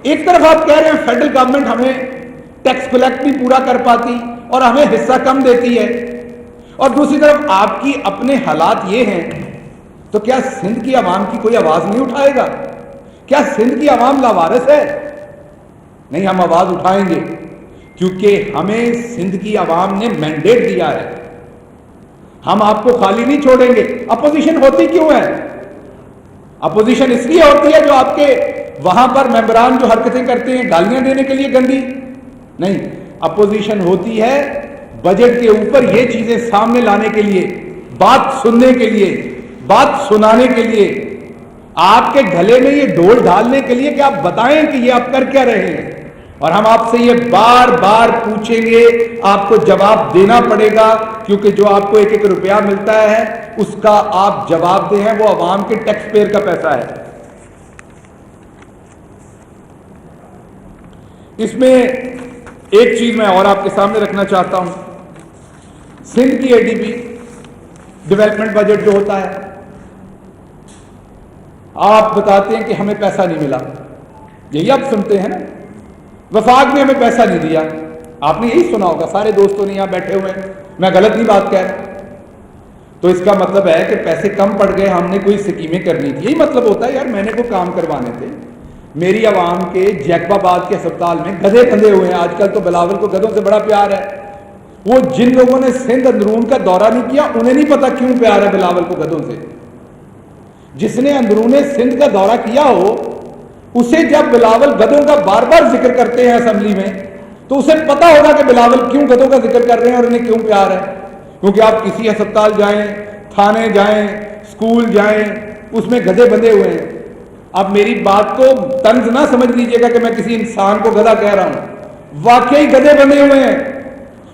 ایک طرف آپ کہہ رہے ہیں فیڈرل گورنمنٹ ہمیں ٹیکس کلیکٹ نہیں پورا کر پاتی اور ہمیں حصہ کم دیتی ہے، اور دوسری طرف آپ کی اپنے حالات یہ ہیں، تو کیا سندھ کی عوام کی کوئی آواز نہیں اٹھائے گا؟ کیا سندھ کی عوام لاوارث ہے؟ نہیں، ہم آواز اٹھائیں گے، کیونکہ ہمیں سندھ کی عوام نے مینڈیٹ دیا ہے، ہم آپ کو خالی نہیں چھوڑیں گے۔ اپوزیشن ہوتی کیوں ہے؟ اپوزیشن اس لیے ہوتی ہے جو آپ کے وہاں پر ممبران جو حرکتیں کرتے ہیں گالیاں دینے کے لیے گندی نہیں، اپوزیشن ہوتی ہے بجٹ کے اوپر یہ چیزیں سامنے لانے کے لیے، بات سننے کے لیے، بات سنانے کے لیے، آپ کے گلے میں یہ ڈھول ڈالنے کے لیے کہ آپ بتائیں کہ یہ آپ کر کیا رہے ہیں، اور ہم آپ سے یہ بار بار پوچھیں گے، آپ کو جواب دینا پڑے گا، کیونکہ جو آپ کو ایک ایک روپیہ ملتا ہے اس کا آپ جواب دیں ہیں، وہ عوام کے ٹیکس پیئر کا پیسہ ہے۔ اس میں ایک چیز میں اور آپ کے سامنے رکھنا چاہتا ہوں، سندھ کی اے ڈی بی ڈیولپمنٹ بجٹ جو ہوتا ہے، آپ بتاتے ہیں کہ ہمیں پیسہ نہیں ملا، یہی آپ سنتے ہیں نا، وفاق نے ہمیں پیسہ نہیں دیا، آپ نے یہی سنا ہوگا، سارے دوستوں نے یہاں بیٹھے ہوئے ہیں، میں غلط نہیں بات کہہ رہا، تو اس کا مطلب ہے کہ پیسے کم پڑ گئے، ہم نے کوئی سکیمیں کرنی تھی، یہی مطلب ہوتا ہے، یار میں نے کوئی کام کروانے تھے۔ میری عوام کے جیکب آباد کے ہسپتال میں گدھے بندھے ہوئے ہیں، آج کل تو بلاول کو گدھوں سے بڑا پیار ہے، وہ جن لوگوں نے سندھ اندرون کا دورہ نہیں کیا انہیں نہیں پتا کیوں پیار ہے بلاول کو گدھوں سے، جس نے اندرون سندھ کا دورہ کیا ہو اسے جب بلاول گدھوں کا بار بار ذکر کرتے ہیں اسمبلی میں تو اسے پتا ہوگا کہ بلاول کیوں گدھوں کا ذکر کر رہے ہیں اور انہیں کیوں پیار ہے، کیونکہ آپ کسی ہسپتال جائیں، تھانے جائیں، اسکول جائیں، اس میں گدھے بندھے ہوئے ہیں۔ اب میری بات کو طنز نہ سمجھ لیجیے گا کہ میں کسی انسان کو گدھا کہہ رہا ہوں، واقعی گدھے بندھے ہوئے ہیں،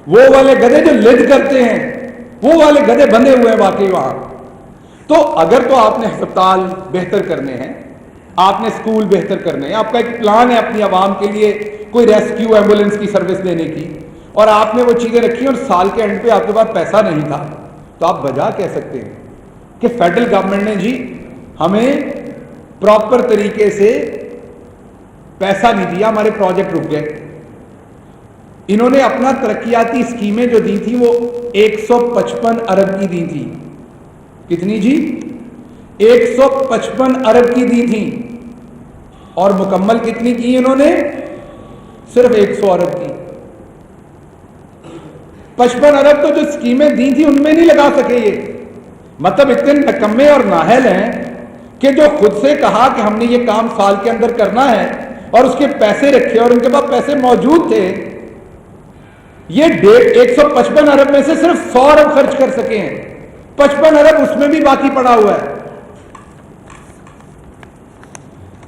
وہ والے گدھے جو لد کرتے ہیں وہ والے گدھے بندھے ہوئے ہیں واقعی وہاں۔ تو اگر تو آپ نے ہسپتال بہتر کرنے ہیں، آپ نے اسکول بہتر کرنے ہیں، آپ کا ایک پلان ہے اپنی عوام کے لیے کوئی ریسکیو ایمبولینس کی سروس دینے کی، اور آپ نے وہ چیزیں رکھی اور سال کے اینڈ پہ آپ کے پاس پیسہ نہیں تھا، تو آپ وجہ کہہ سکتے ہیں کہ فیڈرل گورنمنٹ نے جی ہمیں پراپر طریقے سے پیسہ نہیں دیا، ہمارے پروجیکٹ رک گئے۔ انہوں نے اپنا ترقیاتی اسکیمیں جو دی تھی وہ 155 ارب کی دی تھی، کتنی جی؟ 155 ارب کی دی تھی، اور مکمل کتنی کی انہوں نے؟ صرف 100 ارب کی۔ 55 ارب تو جو اسکیمیں دی تھی ان میں نہیں لگا سکے یہ، مطلب اتنے نکمے اور نااہل ہیں کہ جو خود سے کہا کہ ہم نے یہ کام سال کے اندر کرنا ہے اور اس کے پیسے رکھے اور ان کے پاس پیسے موجود تھے، یہ 155 ارب میں سے صرف 100 ارب خرچ کر سکے ہیں، 55 ارب اس میں بھی باقی پڑا ہوا ہے۔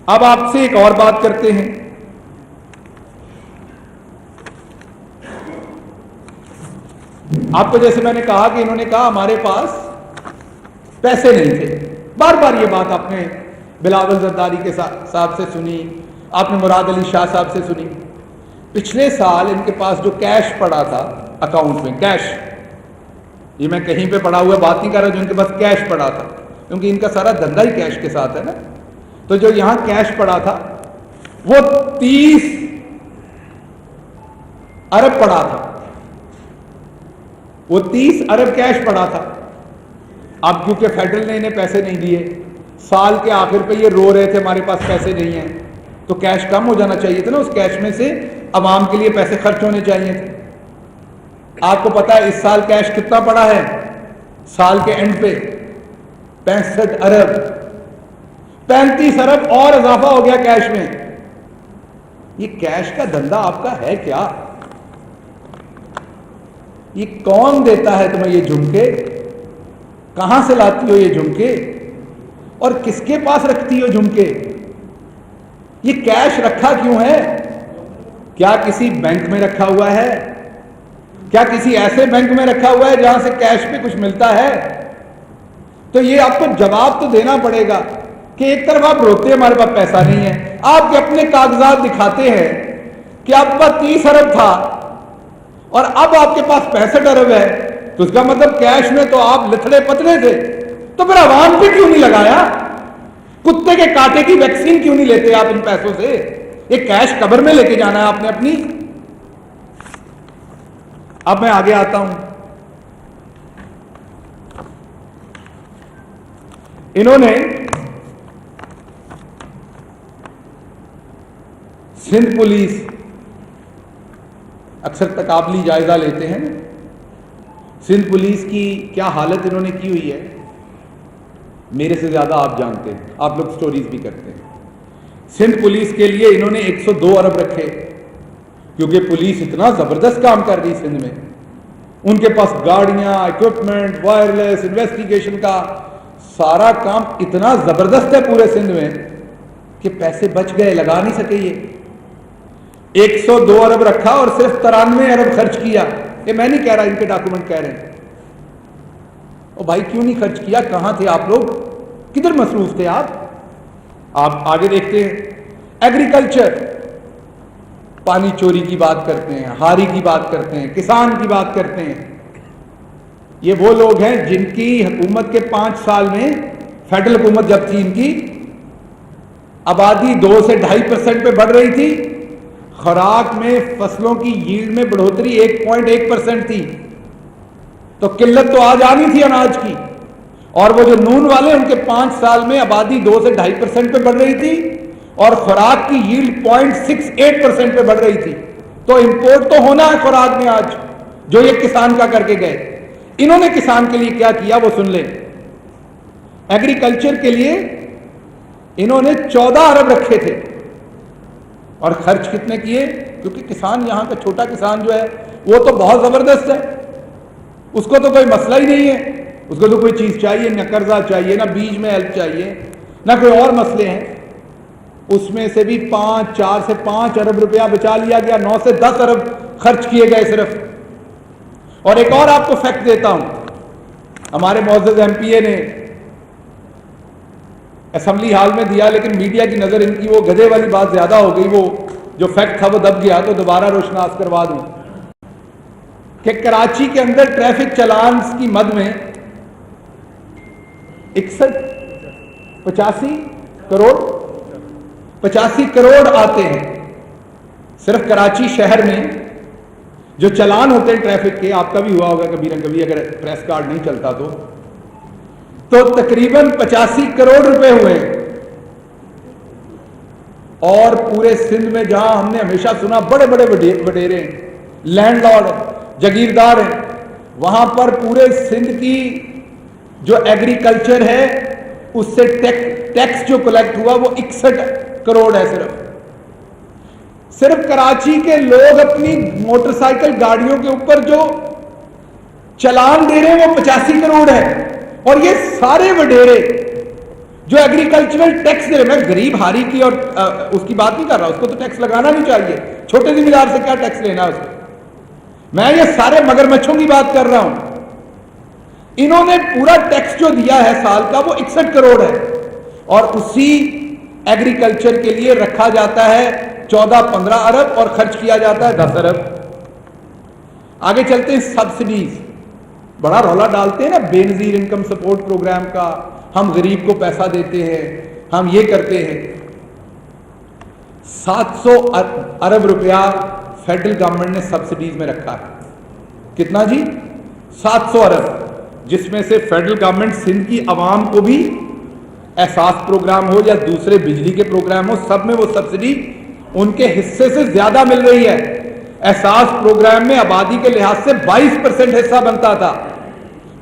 اب آپ سے ایک اور بات کرتے ہیں، آپ کو جیسے میں نے کہا کہ انہوں نے کہا ہمارے پاس پیسے نہیں تھے، بار بار یہ بات آپ نے بلاول زرداری کے صاحب سے سنی، آپ نے مراد علی شاہ صاحب سے سنی۔ پچھلے سال ان کے پاس جو کیش پڑا تھا اکاؤنٹ میں، کیش، یہ میں کہیں پہ پڑا ہوا بات نہیں کر رہا، جو ان کے پاس کیش پڑا تھا، کیونکہ ان کا سارا دھندا ہی کیش کے ساتھ ہے نا، تو جو یہاں کیش پڑا تھا وہ 30 ارب پڑا تھا، وہ 30 ارب کیش پڑا تھا۔ اب کیونکہ فیڈرل نے انہیں پیسے نہیں دیے، سال کے آخر پہ یہ رو رہے تھے ہمارے پاس پیسے نہیں ہیں، تو کیش کم ہو جانا چاہیے تھا نا، اس کیش میں سے عوام کے لیے پیسے خرچ ہونے چاہیے تھے۔ آپ کو پتا ہے اس سال کیش کتنا پڑا ہے؟ سال کے اینڈ پہ 65 ارب، 35 ارب اور اضافہ ہو گیا کیش میں۔ یہ کیش کا دھندا آپ کا ہے کیا؟ یہ کون دیتا ہے تمہیں یہ جھمکے؟ کہاں سے لاتی ہو یہ جھمکے اور کس کے پاس رکھتی ہو جھمکے؟ یہ کیش رکھا کیوں ہے؟ کیا کسی بینک میں رکھا ہوا ہے؟ کیا کسی ایسے بینک میں رکھا ہوا ہے جہاں سے کیش پہ کچھ ملتا ہے؟ تو یہ آپ کو جواب تو دینا پڑے گا کہ ایک طرف آپ روتے ہیں ہمارے پاس پیسہ نہیں ہے، آپ کے اپنے کاغذات دکھاتے ہیں کہ آپ کے پاس 30 ارب تھا اور اب آپ کے پاس 65 ارب ہے، تو اس کا مطلب کیش میں تو آپ لتھڑے پتلے تھے، تو پھر عوام پہ کیوں نہیں لگایا؟ کتے کے کانٹے کی ویکسین کیوں نہیں لیتے آپ ان پیسوں سے؟ یہ کیش قبر میں لے کے جانا ہے آپ نے اپنی. اب میں آگے آتا ہوں. انہوں نے سندھ پولیس اکثر تقابلی جائزہ لیتے ہیں. سندھ پولیس کی کیا حالت انہوں نے کی ہوئی ہے میرے سے زیادہ آپ جانتے ہیں, آپ لوگ سٹوریز بھی کرتے ہیں. سندھ پولیس کے لیے انہوں نے 102 ارب رکھے, کیونکہ پولیس اتنا زبردست کام کر رہی سندھ میں. ان کے پاس گاڑیاں, ایکوپمنٹ, وائرلیس, انویسٹیگیشن کا سارا کام اتنا زبردست ہے پورے سندھ میں کہ پیسے بچ گئے, لگا نہیں سکے. یہ 102 ارب رکھا اور صرف 93 ارب خرچ کیا. یہ میں نہیں کہہ رہا, ان کے ڈاکومنٹ کہہ رہے ہیں. او بھائی کیوں نہیں خرچ کیا؟ کہاں تھے آپ لوگ؟ کدھر مصروف تھے آپ؟ آپ آگے دیکھتے ہیں. ایگریکلچر, پانی چوری کی بات کرتے ہیں, ہاری کی بات کرتے ہیں, کسان کی بات کرتے ہیں. یہ وہ لوگ ہیں جن کی حکومت کے 5 سال میں, فیڈرل حکومت جب تھی ان کی, آبادی 2 سے 2.5% پہ بڑھ رہی تھی. خوراک میں فصلوں کی ییلڈ میں بڑھوتری 1.1% تھی. تو قلت تو آج آنی تھی اناج کی. اور وہ جو نون والے, ان کے 5 سال میں آبادی 2 سے 2.5% پہ بڑھ رہی تھی اور خوراک کی ییلڈ 0.68% پہ بڑھ رہی تھی. تو امپورٹ تو ہونا ہے خوراک میں آج, جو یہ کسان کا کر کے گئے. انہوں نے کسان کے لیے کیا کیا وہ سن لیں. ایگریکلچر کے لیے انہوں نے 14 ارب رکھے تھے اور خرچ کتنے کیے؟ کیونکہ کسان, یہاں کا چھوٹا کسان جو ہے وہ تو بہت زبردست ہے, اس کو تو کوئی مسئلہ ہی نہیں ہے. اس کو تو کوئی چیز چاہیے, نہ قرضہ چاہیے, نہ بیج میں ہیلپ چاہیے, نہ کوئی اور مسئلے ہیں. اس میں سے بھی 4 سے 5 ارب روپیہ بچا لیا گیا, 9 سے 10 ارب خرچ کیے گئے صرف. اور ایک اور آپ کو فیکٹ دیتا ہوں. ہمارے معزز ایم پی اے نے اسمبلی ہال میں دیا, لیکن میڈیا کی نظر ان کی وہ گدھے والی بات زیادہ ہو گئی, وہ جو فیکٹ تھا وہ دب گیا, تو دوبارہ روشناس کروا دوں کہ کراچی کے اندر ٹریفک چلانز کی مد میں 85 کروڑ آتے ہیں صرف کراچی شہر میں. جو چلان ہوتے ہیں ٹریفک کے, آپ کا بھی ہوا ہوگا کبھی نہ کبھی, اگر پریس کارڈ نہیں چلتا تو تقریباً 85 کروڑ روپے ہوئے. اور پورے سندھ میں جہاں ہم نے ہمیشہ سنا بڑے بڑے وڈیرے ہیں, لینڈ لارڈ ہیں, جاگیردار ہیں, وہاں پر پورے سندھ کی جو ایگریکلچر ہے اس سے ٹیکس جو کلیکٹ ہوا وہ 61 کروڑ ہے. صرف کراچی کے لوگ اپنی موٹر سائیکل گاڑیوں کے اوپر جو چلان دے رہے ہیں وہ 85 کروڑ ہے. اور یہ سارے وڈیرے جو ایگریکلچرل ٹیکس دے رہے ہیں, میں غریب ہاری کی اور اس کی بات نہیں کر رہا, اس کو تو ٹیکس لگانا نہیں چاہیے, چھوٹے زمیندار سے کیا ٹیکس لینا اس کو. میں یہ سارے مگرمچھوں کی بات کر رہا ہوں. انہوں نے پورا ٹیکس جو دیا ہے سال کا وہ 61 کروڑ ہے, اور اسی ایگریکلچر کے لیے رکھا جاتا ہے 14-15 ارب اور خرچ کیا جاتا ہے 10 ارب. آگے چلتے ہیں. سبسڈیز بڑا رولا ڈالتے ہیں نا, بے نظیر انکم سپورٹ پروگرام کا, ہم غریب کو پیسہ دیتے ہیں, ہم یہ کرتے ہیں. 700 ارب روپیہ فیڈرل گورنمنٹ نے سبسڈیز میں رکھا ہے. کتنا جی؟ 700 ارب, جس میں سے فیڈرل گورنمنٹ سندھ کی عوام کو بھی احساس پروگرام ہو یا دوسرے بجلی کے پروگرام ہو, سب میں وہ سبسڈی ان کے حصے سے زیادہ مل رہی ہے. احساس پروگرام میں آبادی کے لحاظ سے 22% حصہ بنتا تھا,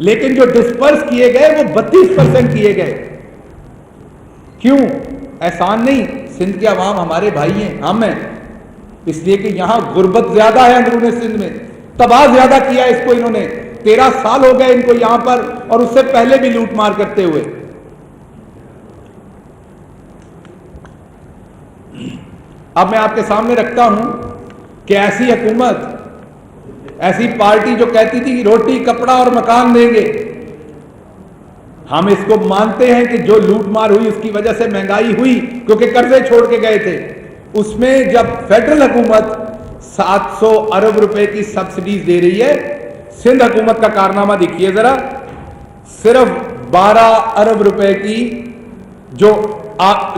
لیکن جو ڈسپرس کیے گئے وہ 32% کیے گئے. کیوں؟ احسان نہیں, سندھ کے عوام ہمارے بھائی ہیں, ہم ہیں, اس لیے کہ یہاں غربت زیادہ ہے اندرون سندھ میں, تباہ زیادہ کیا اس کو انہوں نے. 13 سال ہو گئے ان کو یہاں پر, اور اس سے پہلے بھی لوٹ مار کرتے ہوئے. اب میں آپ کے سامنے رکھتا ہوں کہ ایسی حکومت, ایسی پارٹی جو کہتی تھی کہ روٹی کپڑا اور مکان دیں گے, ہم اس کو مانتے ہیں کہ جو لوٹ مار ہوئی اس کی وجہ سے مہنگائی ہوئی, کیونکہ قرضے چھوڑ کے گئے تھے. اس میں جب فیڈرل حکومت 700 ارب روپے کی سبسڈیز دے رہی ہے, سندھ حکومت کا کارنامہ دیکھیے ذرا, صرف 12 ارب روپے کی جو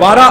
12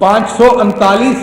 539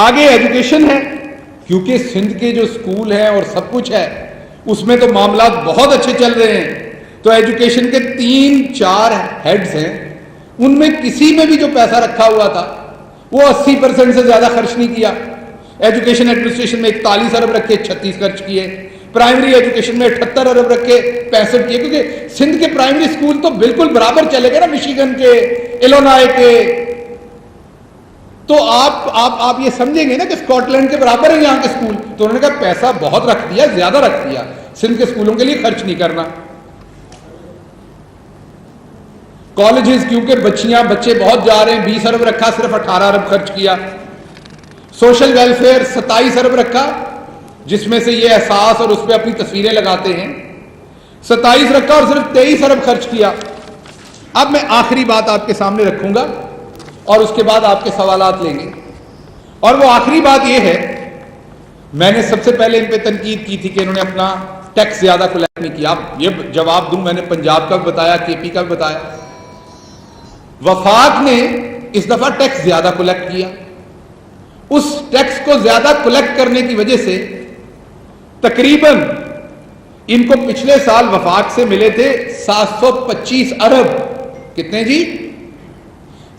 آگے ایجوکیشن ہے، کیونکہ سندھ کے جو اسکول ہیں اور سب کچھ ہے اس میں تو معاملات بہت اچھے چل رہے ہیں، تو ایجوکیشن کے 3-4 ہیڈز ہیں، ان میں کسی میں بھی جو پیسہ رکھا ہوا تھا وہ 80% سے زیادہ خرچ نہیں کیا۔ ایجوکیشن ایڈمنسٹریشن میں 41 ارب رکھے 36 خرچ کیے، پرائمری ایجوکیشن میں 78 ارب رکھے 65 کیے، کیونکہ سندھ کے پرائمری اسکول تو بالکل برابر چلے گئے نا مشیگن کے، ایلونائے کے، تو آپ یہ سمجھیں گے نا کہ اسکاٹ لینڈ کے برابر ہے یہاں کے اسکول، تو انہوں نے کہا پیسہ بہت رکھ دیا، زیادہ رکھ دیا، سندھ کے اسکولوں کے لیے خرچ نہیں کرنا۔ کالجز کیونکہ بچے بہت جا رہے ہیں، 20 ارب رکھا، صرف 18 ارب خرچ کیا۔ سوشل ویلفیئر 27 ارب رکھا، جس میں سے یہ احساس اور اس پہ اپنی تصویریں لگاتے ہیں، 27 رکھا اور صرف 23 ارب خرچ کیا۔ اب میں آخری بات آپ کے سامنے رکھوں گا اور اس کے بعد آپ کے سوالات لیں گے، اور وہ آخری بات یہ ہے، میں نے سب سے پہلے ان پہ تنقید کی تھی کہ انہوں نے اپنا ٹیکس زیادہ کلیکٹ نہیں کیا۔ اب یہ جواب دوں، میں نے پنجاب کا بھی بتایا، کے پی کا بھی بتایا، وفاق نے اس دفعہ ٹیکس زیادہ کلیکٹ کیا۔ اس ٹیکس کو زیادہ کلیکٹ کرنے کی وجہ سے تقریباً ان کو پچھلے سال وفاق سے ملے تھے 725 ارب، کتنے جی؟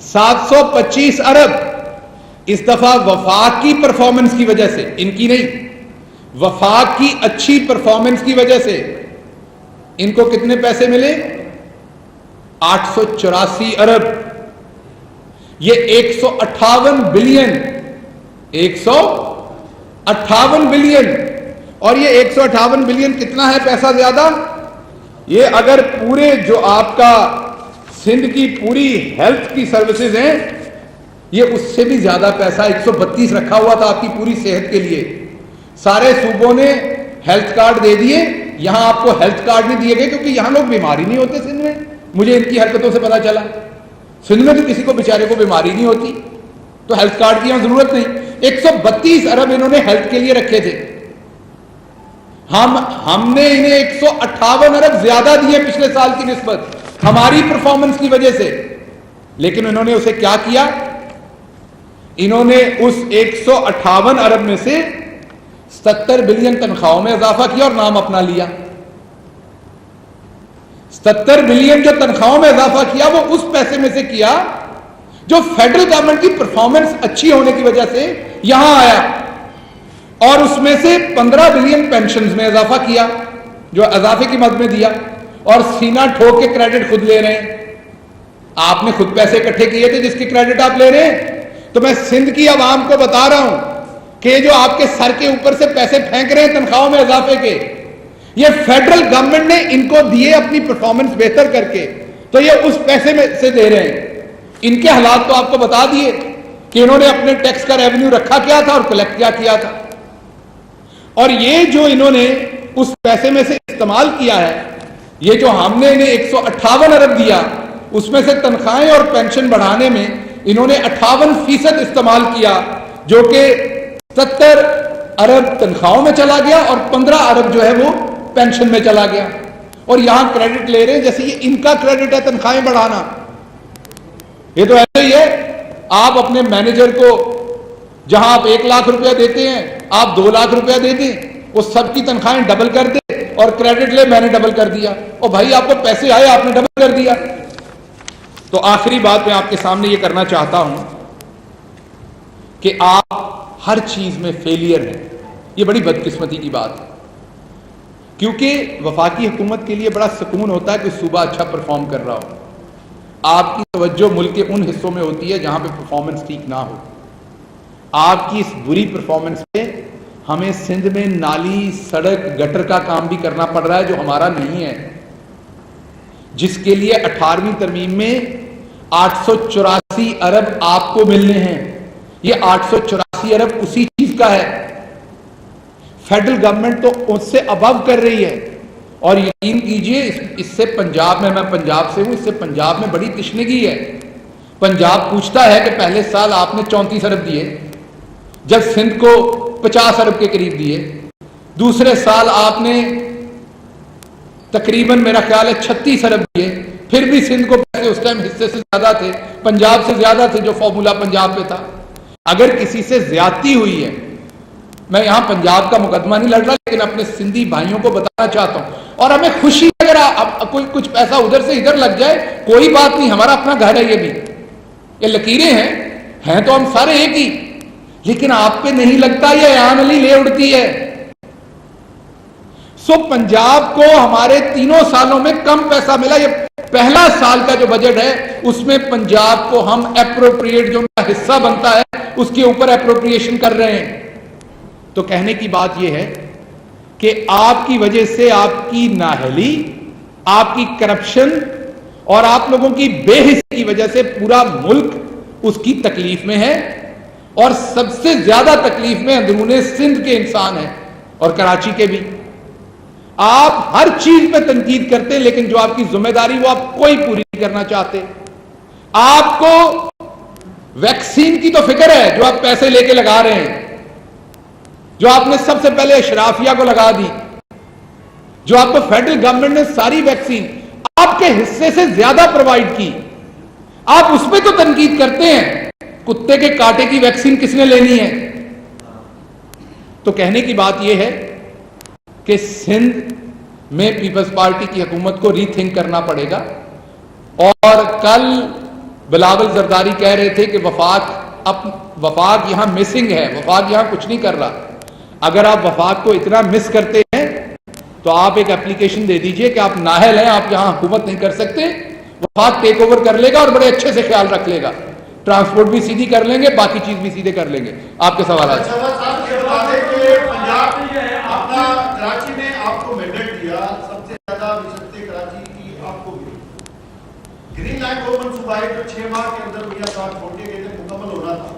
725 ارب۔ اس دفعہ وفاق کی پرفارمنس کی وجہ سے، ان کی نہیں، وفاق کی اچھی پرفارمنس کی وجہ سے ان کو کتنے پیسے ملے؟ 884 ارب۔ یہ 158 بلین، 158 بلین، اور یہ 158 بلین کتنا ہے پیسہ زیادہ؟ یہ اگر پورے جو آپ کا سندھ کی پوری ہیلتھ کی سروسز ہیں، یہ اس سے بھی زیادہ پیسہ 132 رکھا ہوا تھا آپ کی پوری صحت کے لیے۔ سارے صوبوں نے ہیلتھ کارڈ دے دیے، یہاں آپ کو ہیلتھ کارڈ نہیں دیے گئے کیونکہ یہاں لوگ بیماری نہیں ہوتے سندھ میں، مجھے ان کی حرکتوں سے پتا چلا۔ سندھ میں تو کسی کو بیچارے کو بیماری نہیں ہوتی، تو ہیلتھ کارڈ کی یہاں ضرورت نہیں۔ 132 ارب انہوں نے ہیلتھ کے لیے رکھے تھے، ہم نے انہیں 158 ارب زیادہ دیے پچھلے سال کی نسبت ہماری پرفارمنس کی وجہ سے، لیکن انہوں نے اسے کیا کیا؟ انہوں نے اس 158 ارب میں سے 70 بلین تنخواہوں میں اضافہ کیا اور نام اپنا لیا۔ 70 بلین جو تنخواہوں میں اضافہ کیا وہ اس پیسے میں سے کیا جو فیڈرل گورنمنٹ کی پرفارمنس اچھی ہونے کی وجہ سے یہاں آیا، اور اس میں سے 15 بلین پینشنز میں اضافہ کیا جو اضافے کی مد میں دیا، اور سینہ ٹھوک کے کریڈٹ خود لے رہے ہیں۔ آپ نے خود پیسے اکٹھے کیے تھے جس کی کریڈٹ آپ لے رہے ہیں۔ تو میں سندھ کی عوام کو بتا رہا ہوں کہ جو آپ کے سر کے اوپر سے پیسے پھینک رہے ہیں تنخواہوں میں اضافے کے، یہ فیڈرل گورنمنٹ نے ان کو دیے اپنی پرفارمنس بہتر کر کے، تو یہ اس پیسے میں سے دے رہے ہیں۔ ان کے حالات تو آپ کو بتا دیے کہ انہوں نے اپنے ٹیکس کا ریونیو رکھا کیا تھا اور کلیکٹ کیا تھا، اور یہ جو انہوں نے اس پیسے میں سے استعمال کیا ہے، یہ جو ہم نے انہیں 158 ارب دیا، اس میں سے تنخواہیں اور پینشن بڑھانے میں انہوں نے 58% استعمال کیا، جو کہ 70 ارب تنخواہوں میں چلا گیا اور 15 ارب جو ہے وہ پینشن میں چلا گیا، اور یہاں کریڈٹ لے رہے ہیں جیسے یہ ان کا کریڈٹ ہے تنخواہیں بڑھانا۔ یہ تو ایسے ہی ہے، آپ اپنے مینیجر کو جہاں آپ 1 لاکھ روپیہ دیتے ہیں آپ 2 لاکھ روپیہ دے دیں، وہ سب کی تنخواہیں ڈبل کر دے اور کریڈٹ لے میں نے ڈبل کر دیا، اور بھائی آپ کو پیسے آئے آپ نے ڈبل کر دیا۔ تو آخری بات میں آپ کے سامنے یہ کرنا چاہتا ہوں کہ آپ ہر چیز میں فیلئر ہیں، یہ بڑی بدقسمتی کی بات ہے، کیونکہ وفاقی حکومت کے لیے بڑا سکون ہوتا ہے کہ صوبہ اچھا پرفارم کر رہا ہو۔ آپ کی توجہ ملک کے ان حصوں میں ہوتی ہے جہاں پہ پرفارمنس ٹھیک نہ ہو۔ آپ کی اس بری پرفارمنس پہ ہمیں سندھ میں نالی، سڑک، گٹر کا کام بھی کرنا پڑ رہا ہے جو ہمارا نہیں ہے، جس کے لیے 18ویں ترمیم میں 884 ارب آپ کو ملنے ہیں۔ یہ 884 ارب اسی چیز کا ہے، فیڈرل گورنمنٹ تو اس سے ابو کر رہی ہے، اور یقین کیجئے اس سے پنجاب میں پنجاب سے ہوں، اس سے پنجاب میں بڑی تشنگی ہے۔ پنجاب پوچھتا ہے کہ پہلے سال آپ نے 34 ارب دیے، جب سندھ کو 50 ارب کے قریب دیے، دوسرے سال آپ نے تقریباً میرا خیال ہے 36 ارب دیے، پھر بھی سندھ کو پیسے اس ٹائم حصے سے زیادہ تھے، پنجاب سے زیادہ تھے جو فارمولا پنجاب پہ تھا۔ اگر کسی سے زیادتی ہوئی ہے، میں یہاں پنجاب کا مقدمہ نہیں لڑ رہا، لیکن اپنے سندھی بھائیوں کو بتانا چاہتا ہوں، اور ہمیں خوشی اگر کوئی کچھ پیسہ ادھر سے ادھر لگ جائے کوئی بات نہیں، ہمارا اپنا گھر ہے، یہ بھی یہ لکیریں ہیں تو ہم سارے ایک ہی، لیکن آپ پہ نہیں لگتا، یہ ایان علی لے اڑتی ہے۔ پنجاب کو ہمارے تینوں سالوں میں کم پیسہ ملا، یہ پہلا سال کا جو بجٹ ہے اس میں پنجاب کو ہم اپروپریٹ جو حصہ بنتا ہے اس کے اوپر اپروپریشن کر رہے ہیں۔ تو کہنے کی بات یہ ہے کہ آپ کی وجہ سے، آپ کی نااہلی، آپ کی کرپشن اور آپ لوگوں کی بے حسی کی وجہ سے پورا ملک اس کی تکلیف میں ہے، اور سب سے زیادہ تکلیف میں اندرون سندھ کے انسان ہیں اور کراچی کے بھی۔ آپ ہر چیز پہ تنقید کرتے لیکن جو آپ کی ذمہ داری وہ آپ کوئی پوری نہیں کرنا چاہتے۔ آپ کو ویکسین کی تو فکر ہے جو آپ پیسے لے کے لگا رہے ہیں، جو آپ نے سب سے پہلے اشرافیہ کو لگا دی، جو آپ کو فیڈرل گورنمنٹ نے ساری ویکسین آپ کے حصے سے زیادہ پرووائڈ کی، آپ اس پہ تو تنقید کرتے ہیں، کتے کے کاٹے کی ویکسین کس نے لینی ہے؟ تو کہنے کی بات یہ ہے کہ سندھ میں پیپلز پارٹی کی حکومت کو ری تھنک کرنا پڑے گا، اور کل بلاول زرداری کہہ رہے تھے کہ وفاق یہاں مسنگ ہے، وفاق یہاں کچھ نہیں کر رہا۔ اگر آپ وفاق کو اتنا مس کرتے ہیں تو آپ ایک اپلیکیشن دے دیجئے کہ آپ نااہل ہیں، آپ یہاں حکومت نہیں کر سکتے، وفاق ٹیک اوور کر لے گا اور بڑے اچھے سے خیال رکھ لے گا، ٹرانسپورٹ بھی سیدھی کر لیں گے، باقی چیز بھی سیدھے کر لیں گے۔ آپ کے سوالات کراچی نے آپ کو مینڈیٹ دیا، سب سے زیادہ وسعت کراچی کی آپ کو ملی۔ گرین لائن وہ منصوبہ ہے جو 6 ماہ کے اندر بھیا صاحب چھوٹے گئے تھے، مکمل ہونا تھا۔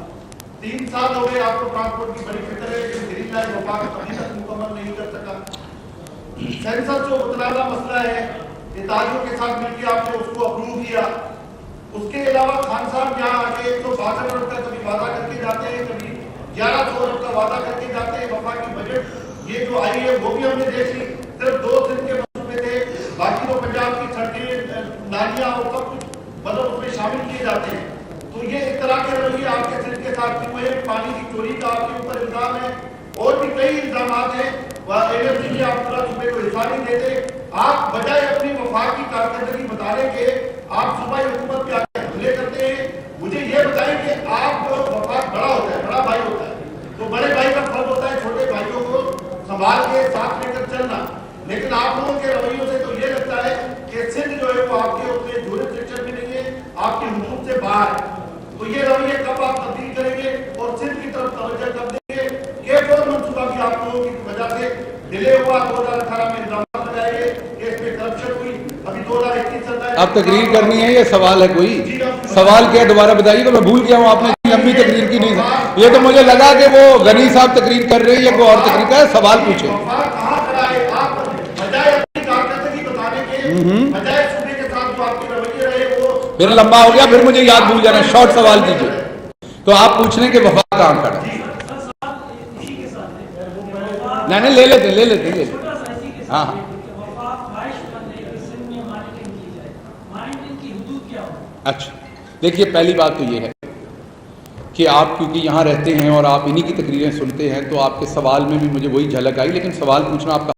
3 سال ہو گئے، آپ کو ٹرانسپورٹ کی بڑی فکر ہے کہ گرین لائن وفاق ابھی تک مکمل نہیں کر سکا۔ سینسر جو متنازع مسئلہ ہے، اتحادیوں کے ساتھ مل کے آپ نے اس کو اپروو کیا۔ اس کے علاوہ خان صاحب یہاں آگے 162 ارب کا کبھی وعدہ کر کے جاتے ہیں، کبھی 1100 ارب کا وعدہ کر کے جاتے ہیں۔ وفاق کی بجٹ یہ جو آئی ہے وہ بھی ہم نے دیکھ لی، صرف 2 دن کے منصوبے تھے، باقی تو پنجاب کی سڑکیں، نالیاں اور سب کچھ مطلب اس میں شامل کیے جاتے ہیں۔ تو یہ اس طرح کے رویے آپ کے سندھ کے ساتھ کیوں ہے؟ پانی کی چوری کا آپ کے اوپر الزام ہے، اور بھی کئی الزامات ہیں، ایمرجنسی کے آپ پورا صوبے کو حصہ نہیں دیتے۔ آپ بجائے اپنی وفاق کی کارکردگی بتانے کے آپ صوبائی حکومت پہ آگے حملے کرتے ہیں۔ مجھے یہ بتائیں کہ آپ کو وفاق بڑا ہوتا ہے، بڑا بھائی ہوتا ہے، تو بڑے بھائی کا فرض ہوتا ہے چھوٹے بھائیوں کو سنبھال کے ساتھ لے کر چلنا، لیکن آپ لوگوں کے رویوں سے تو یہ لگتا ہے کہ سندھ جو ہے وہ آپ کے اتنے جورسڈکشن میں نہیں ہے، آپ کی حدود سے باہر ہے۔ تو یہ رویے کب آپ تبدیل کریں گے اور سندھ کی طرف توجہ کب دیں گے؟ یہ جو منصوبہ بھی آپ لوگوں کی وجہ سے ڈیلے ہوا، 2018 میں الزامات لگائے گئے کہ اس میں کرپشن ہوئی، ابھی 2021 چل رہا ہے۔ آپ تقریر کرنی ہے، یہ سوال ہے کوئی سوال کیا دوبارہ بتائیے، تو میں بھول گیا ہوں، آپ نے لمبی تقریر کی نہیں ہے، یہ تو مجھے لگا کہ وہ غنی صاحب تقریر کر رہے ہیں یا کوئی اور تقریر کر رہے ہیں، سوال پوچھیں۔ کہاں کھڑا ہے؟ آپ بجائے اپنی کارکردگی بتانے کے، بجائے صوبے کے ساتھ جو آپ کے رویے رہے وہ پھر لمبا ہو گیا، پھر مجھے یاد بھول جانا، شارٹ سوال کیجیے۔ تو آپ پوچھ رہے ہیں کہ وفاق کہاں کھڑا ہے؟ نہیں لے لیتے ہاں۔ اچھا دیکھیے، پہلی بات تو یہ ہے کہ آپ کیونکہ یہاں رہتے ہیں اور آپ انہی کی تقریریں سنتے ہیں تو آپ کے سوال میں بھی مجھے وہی جھلک آئی، لیکن سوال پوچھنا آپ کا